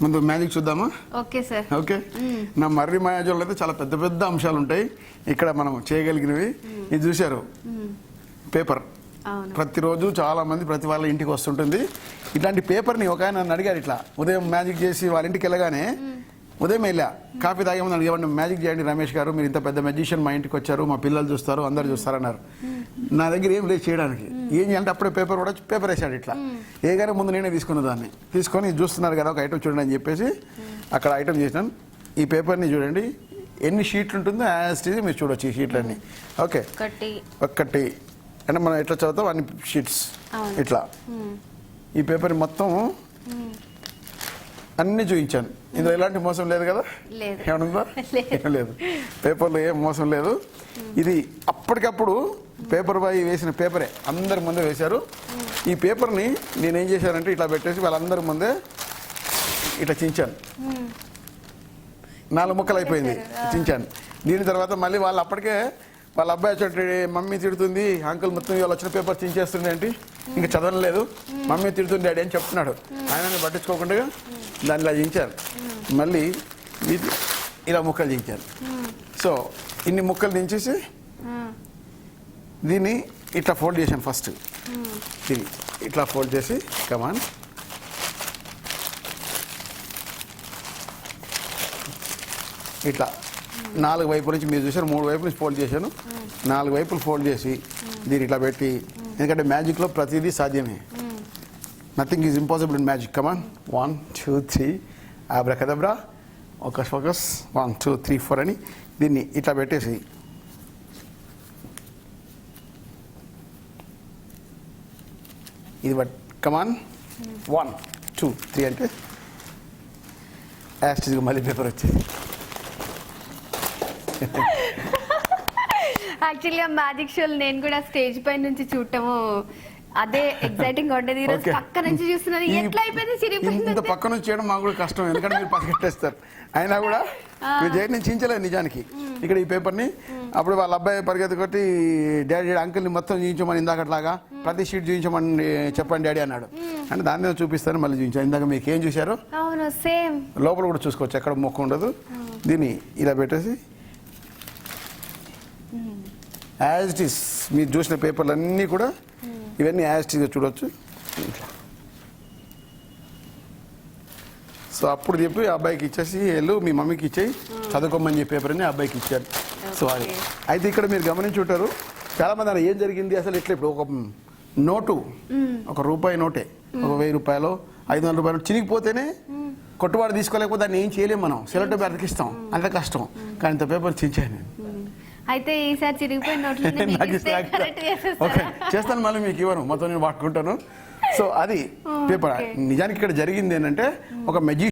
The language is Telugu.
ముందు మ్యాజిక్ చూద్దామా? Okay sir. ఓకే. నా మర్రి మాయాజోళ్ళు అయితే చాలా పెద్ద పెద్ద అంశాలు ఉంటాయి ఇక్కడ మనం చేయగలిగినవి. ఇది చూశారు పేపర్, ప్రతిరోజు చాలా మంది ప్రతి వాళ్ళ ఇంటికి వస్తుంటుంది. ఇట్లాంటి పేపర్ని ఒక ఆయన నన్ను అడిగారు, ఇట్లా ఉదయం మ్యాజిక్ చేసి వాళ్ళ ఇంటికి వెళ్ళగానే ఉదయం వెళ్ళా కాఫీ తాగే ముందు అడిగేవాడిని, మ్యాజిక్ చేయండి రమేష్ గారు, మీరు ఇంత పెద్ద మ్యాజిషియన్ మా ఇంటికి వచ్చారు, మా పిల్లలు చూస్తారు, అందరు చూస్తారన్నారు. నా దగ్గర ఏం లేదు చేయడానికి. ఏం చేయాలంటే అప్పుడే పేపర్ కూడా పేపర్ వేసాడు ఇట్లా. ఏగానే ముందు నేనే తీసుకున్న దాన్ని తీసుకొని చూస్తున్నారు కదా ఒక ఐటమ్ చూడండి అని చెప్పేసి అక్కడ ఐటమ్ చేసినాను. ఈ పేపర్ని చూడండి ఎన్ని షీట్లు ఉంటుందో యాజ్ టీజీ మీరు చూడొచ్చు ఈ షీట్లన్నీ. ఓకే, ఒక్కటి అంటే మనం ఎట్లా చదువుతాం అన్ని షీట్స్ ఇట్లా. ఈ పేపర్ మొత్తం అన్నీ చూపించాను. ఇందులో ఎలాంటి మోసం లేదు కదా? ఏమనుందా? ఏం లేదు, పేపర్లో ఏం మోసం లేదు. ఇది అప్పటికప్పుడు పేపర్ బాయ్ వేసిన పేపరే అందరి ముందే వేశారు. ఈ పేపర్ని నేనేం చేశానంటే ఇట్లా పెట్టేసి వాళ్ళందరి ముందే ఇట్లా చించాను. 4 ముక్కలు అయిపోయింది చించాను. దీని తర్వాత మళ్ళీ వాళ్ళు అప్పటికే వాళ్ళ అబ్బాయి వచ్చి మమ్మీ తిడుతుంది అంకుల్ మొత్తం వాళ్ళు వచ్చిన పేపర్ చించేస్తుంది ఏంటి ఇంకా చదవలేదు, మమ్మీ తిడుతుంది డాడీ అని చెప్తున్నాడు. ఆయన పట్టించుకోకుండా దాన్ని ఇలా చించాను. మళ్ళీ ఇలా ముక్కలు చించాను. సో ఇన్ని ముక్కలు దించేసి దీన్ని ఇట్లా ఫోల్డ్ చేశాను. ఫస్ట్ ఇది ఇట్లా ఫోల్డ్ చేసి కమాన్ ఇట్లా 4 వైపుల నుంచి మీరు చూసారు 3 వైపుల నుంచి ఫోల్డ్ చేశాను. 4 వైపులు ఫోల్డ్ చేసి దీన్ని ఇట్లా పెట్టి, ఎందుకంటే మ్యాజిక్లో ప్రతిదీ సాధ్యమే. Nothing is impossible in magic. Come on 1 2 3 abracadabra, focus focus 1 2 3 4 అని దీన్ని ఇట్లా పెట్టేసి ఇది బట్ కమాన్ 1 2 3 అంటే యాస్టిజ్గా మళ్ళీ పేపర్ వచ్చేది. యాక్చువల్లీ ఆ మ్యాజిక్ షోలు నేను కూడా స్టేజ్ పై నుంచి చూడటము అదే ఎగ్జైటింగ్ ఉండేది. ఈరోజు పక్క నుంచి చూస్తున్నది ఎట్లా అయిపోయింది చిరిగిపోయింది. ఇంత పక్క నుంచి చేయడం మాకు కూడా కష్టం, ఎందుకంటే మీరు పసిగట్టేస్తారు. అయినా కూడా మీరు చేయడం నేను చించలేదు నిజానికి. ఇక్కడ ఈ పేపర్ని అప్పుడు వాళ్ళ అబ్బాయి పరిగెత్తి కొట్టి డాడీ అంకుల్ని మొత్తం చూపించమని ఇందాకట్లాగా ప్రతి షీట్ చూపించమని చెప్పండి డాడీ అన్నాడు. అంటే దాని మీద చూపిస్తాను మళ్ళీ చూపించాను. ఇందాక మీకు ఏం చూశారు సేమ్ లోపల కూడా చూసుకోవచ్చు, ఎక్కడ మొక్క ఉండదు. దీన్ని ఇలా పెట్టేసి యాజ్ ఇట్ ఈస్ మీరు చూసిన పేపర్లు అన్నీ కూడా ఇవన్నీ యాజ్ ఇట్ ఈస్గా చూడవచ్చు. సో అప్పుడు చెప్పి అబ్బాయికి ఇచ్చేసి వెళ్ళు మీ మమ్మీకి ఇచ్చేయి చదువుకోమని చెప్పి పేపర్ అని అబ్బాయికి ఇచ్చారు. సో అది అయితే ఇక్కడ మీరు గమనించి ఉంటారు చాలామంది అలా ఏం జరిగింది అసలు ఇట్లా. ఇప్పుడు ఒక నోటు, ఒక రూపాయి నోటే, ఒక 1000 రూపాయలు 500 రూపాయలు చిరిగిపోతేనే కొట్టువాడు తీసుకోలేకపోతే దాన్ని ఏం చేయలేము మనం, సెలెక్ట్ అతికిస్తాం, అంత కష్టం. కానీ ఇంత పేపర్ చించాను నేను. అయితే ఈసారి చిరిగిపోయిన ఓకే చేస్తాను, మళ్ళీ మీకు ఇవ్వను, మొత్తం నేను వాడుకుంటాను. సో అది పేపర్. నిజానికి ఇక్కడ జరిగింది ఏంటంటే ఒక మెజిషియన్